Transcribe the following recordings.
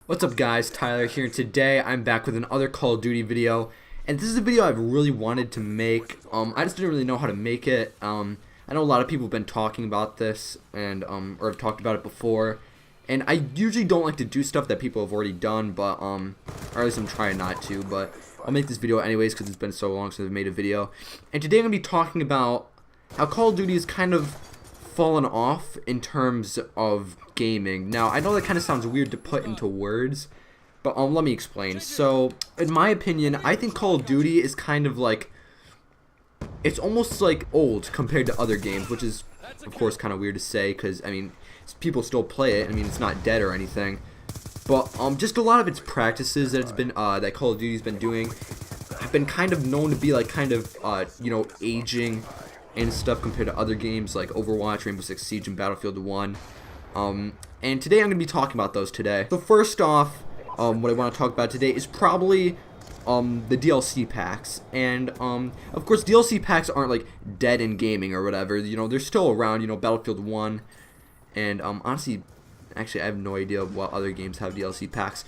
What's up guys, Tyler here, and today I'm back with another Call of Duty video, and this is a video I've really wanted to make. I just didn't really know how to make it. I know a lot of people have been talking about this, and or have talked about it before, and I usually don't like to do stuff that people have already done, but or at least I'm trying not to, but I'll make this video anyways because it's been so long since I've made a video. And today I'm going to be talking about how Call of Duty is kind of fallen off in terms of gaming. Now, I know that kind of sounds weird to put into words, but let me explain. So, in my opinion, I think Call of Duty is kind of like, it's almost like old compared to other games, which is, of course, kind of weird to say, because, I mean, people still play it. I mean, it's not dead or anything. But, just a lot of its practices that it's been, that Call of Duty's been doing have been kind of known to be, like, kind of, you know, aging and stuff compared to other games like Overwatch, Rainbow Six Siege, and Battlefield 1. And today I'm going to be talking about those today. So first off, what I want to talk about today is probably the DLC packs. And of course DLC packs aren't like dead in gaming or whatever. You know, they're still around, you know, Battlefield 1. And honestly, actually I have no idea what other games have DLC packs.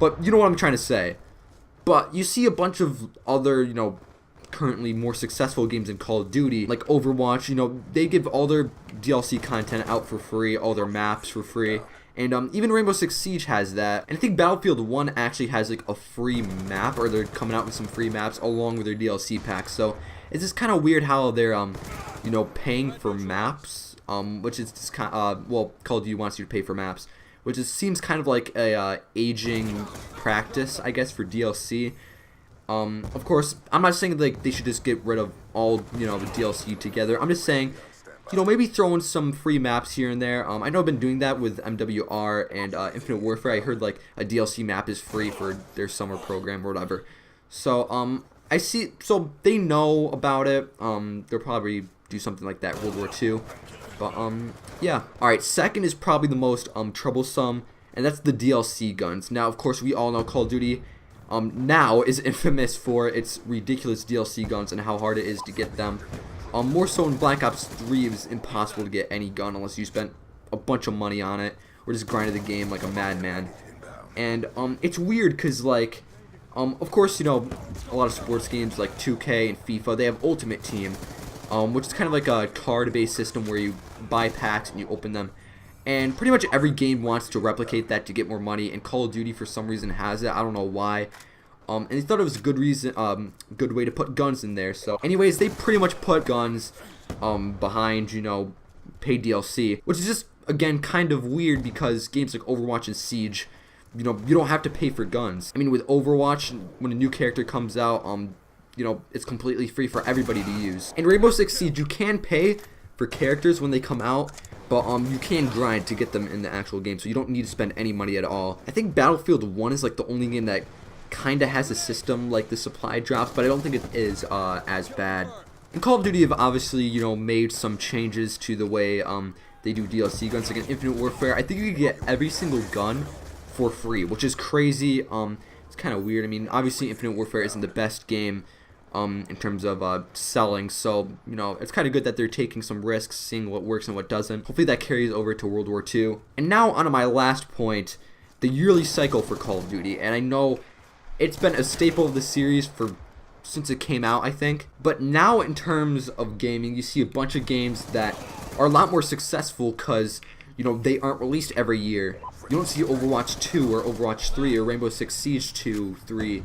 But you know what I'm trying to say. But you see a bunch of other, you know, currently more successful games in Call of Duty, like Overwatch. You know, they give all their DLC content out for free, all their maps for free, and even Rainbow Six Siege has that. And I think Battlefield 1 actually has like a free map, or they're coming out with some free maps along with their DLC packs. So it's just kind of weird how they're you know, paying for maps, which is just kind of, well, Call of Duty wants you to pay for maps, which is, seems kind of like a aging practice, I guess, for DLC. Of course, I'm not saying like they should just get rid of all, you know, the DLC together. I'm just saying, you know, maybe throw in some free maps here and there. I know I've been doing that with MWR and Infinite Warfare. I heard like a DLC map is free for their summer program or whatever. So I see. So they know about it. They'll probably do something like that World War II. But yeah. All right. Second is probably the most troublesome, and that's the DLC guns. Now, of course, we all know Call of Duty now is infamous for its ridiculous DLC guns and how hard it is to get them. More so in Black Ops 3, it was impossible to get any gun unless you spent a bunch of money on it or just grinded the game like a madman. And it's weird because, like, of course, you know, a lot of sports games like 2K and FIFA, they have Ultimate Team, which is kind of like a card-based system where you buy packs and you open them. And pretty much every game wants to replicate that to get more money, and Call of Duty for some reason has it. I don't know why. And they thought it was a good reason, good way to put guns in there. So, anyways, they pretty much put guns behind, you know, paid DLC, which is just, again, kind of weird because games like Overwatch and Siege, you know, you don't have to pay for guns. I mean, with Overwatch, when a new character comes out, you know, it's completely free for everybody to use. In Rainbow Six Siege, you can pay for characters when they come out, but you can grind to get them in the actual game, so you don't need to spend any money at all. I think Battlefield 1 is like the only game that kind of has a system like the supply drops, but I don't think it is as bad. And Call of Duty have obviously, you know, made some changes to the way they do DLC guns. Like in Infinite Warfare, I think you can get every single gun for free, which is crazy. It's kind of weird. I mean, obviously Infinite Warfare isn't the best game in terms of selling, so, you know, it's kind of good that they're taking some risks, seeing what works and what doesn't. Hopefully that carries over to World War II. And now on to my last point, the yearly cycle for Call of Duty. And I know it's been a staple of the series since it came out, I think. But now in terms of gaming, you see a bunch of games that are a lot more successful because, you know, they aren't released every year. You don't see Overwatch 2 or Overwatch 3 or Rainbow Six Siege 2, 3.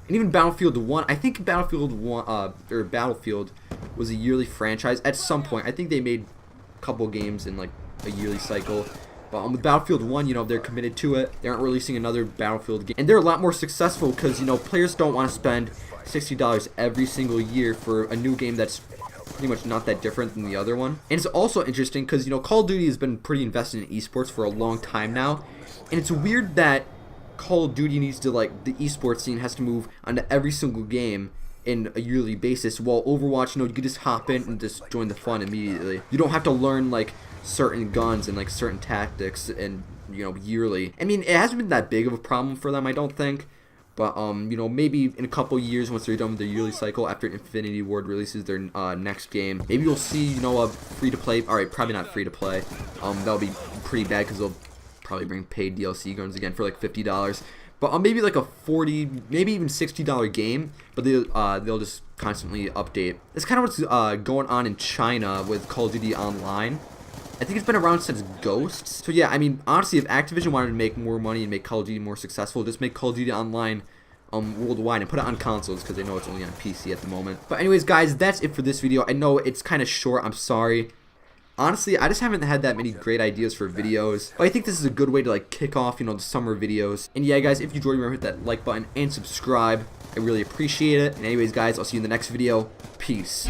And even Battlefield 1, I think Battlefield 1, or Battlefield was a yearly franchise at some point. I think they made a couple games in like a yearly cycle. But with Battlefield 1, you know, they're committed to it. They aren't releasing another Battlefield game. And they're a lot more successful because, you know, players don't want to spend $60 every single year for a new game that's pretty much not that different than the other one. And it's also interesting because, you know, Call of Duty has been pretty invested in esports for a long time now. And it's weird that Call of Duty needs to, like, the esports scene has to move onto every single game in a yearly basis, while Overwatch, you know, you can just hop in and just join the fun immediately. You don't have to learn, like, certain guns and, like, certain tactics and, you know, yearly. I mean, it hasn't been that big of a problem for them, I don't think, but, you know, maybe in a couple years once they're done with their yearly cycle, after Infinity Ward releases their next game, maybe you'll see, you know, a free-to-play, alright, probably not free-to-play, that'll be pretty bad because they'll probably bring paid DLC guns again for like $50. But maybe like a $40, maybe even $60 game, but they'll just constantly update. It's kind of what's going on in China with Call of Duty Online. I think it's been around since Ghosts. So yeah, I mean, honestly, if Activision wanted to make more money and make Call of Duty more successful, just make Call of Duty Online worldwide and put it on consoles, because they know it's only on PC at the moment. But anyways, guys, that's it for this video. I know it's kind of short. I'm sorry. Honestly, I just haven't had that many great ideas for videos, but I think this is a good way to like kick off, the summer videos. And yeah, guys, if you enjoyed, remember to hit that like button and subscribe. I really appreciate it. And anyways, guys, I'll see you in the next video. Peace.